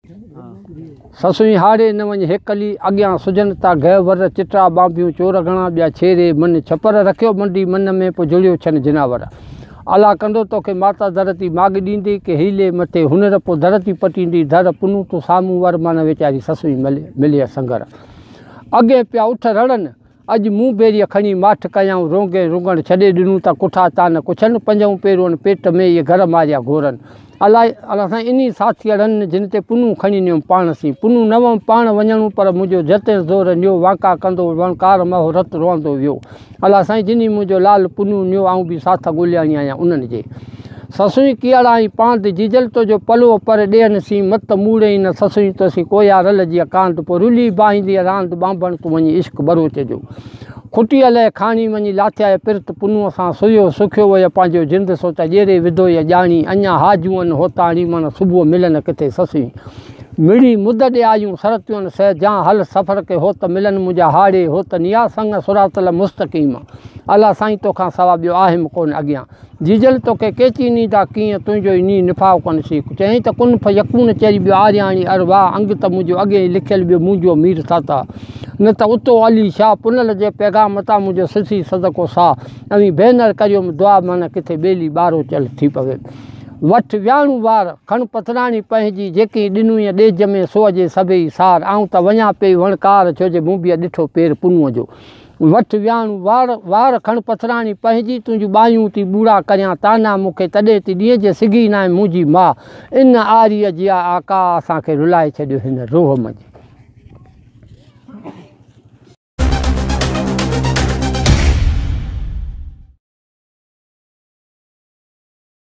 ससुई हाड़े न वञ हेकली अॻियां सुजन था गह वर चिटा बांबियूं चोर घणा ॿिया छेरे मन छपर रखियो मंडी मन में पोइ जुड़ियो छन जिनावर अला कंदो तोखे माता धरती माग ॾींदी के हीले मथे हुनर पोइ धरती पटींदी धर पुनू तो साम्हूं वर मन वीचारी ससुई मिली संगर अॻे पिया उठ रड़नि अॼु मूं बेरीअ खणी माठ कयाऊं रोंगे रुगण छॾे ॾिनूं त कुठा तान कुछनि पंजऊं पेरुनि पेट में इहे घर मारिया घोरनि अलाए असां इन्ही साथियड़नि जिन ते पुनू खणी नियुमि पाण सी पुनू न वम पाण वञणो पर मुंहिंजो जते ज़ोर नियो वाका कंदो वणकार महो रत रोअंदो वियो अला साईं जिनी मुंहिंजो लाल पुनू नियो आऊं बि साथ ॻोल्हियाणी आहियां उन्हनि जे ससुई कियाड़ाई पांद जीजल तुंहिंजो पलो पर ॾियनि सी मत मूड़े न ससुई तोसी कोया रल जी कांत पोइ रुली बाहींदी रांद बांभण तूं वञी इश्क बरोच जो खुटी अलाए खाणी वञी लाथिया पिरत पुनूअ सां सुयो सुखियो वयो पंहिंजो जिंद सोच ॼेरे विधो या ॼाणी अञा हाजूअनि होताणी मन सुबुह मिलनि किथे ससुई मिड़ी मुद ॾे आयूं सरतियुनि सह जा हल सफ़र के हो त मिलनि मुंहिंजा हाड़े हो त निया संग सुरातल मुस्तक़ीम अला साईं तोखां सवा ॿियो आहे कोन अॻियां जीजल तोखे केची नींदा कीअं तुंहिंजो ई नी निफ़ाव कोन सी चई त कुनफ यकून चरी ॿियो आर्याणी अरवाह अंग त मुंहिंजो अॻे ई लिखियलु ॿियो मुंहिंजो मीर थाता न त उतो अली शाह पुनल जे पैगाम तां मुंहिंजो सिसी सदको साह अवी भेनर करियोमि दुआ मन किथे ॿेली ॿारो चल थी पवे वठ वियाणू वार खण पथराणी पंहिंजी जेकी ॾिनूं ॾेज में सो जे सभई सार आऊं त वञा पई वणकार छो जे मूं बि ॾिठो पेर पुनूअ जो वठ वियाणू वार खण पथराणी पंहिंजी तुंहिंजूं ॿायूं थी ॿूड़ा करियां ताना मूंखे तॾहिं थी ॾींहं जे सिगी न आहे मुंहिंजी माउ इन आरीअ जी आका असांखे रुलाए छॾियो हिन रोह मंझि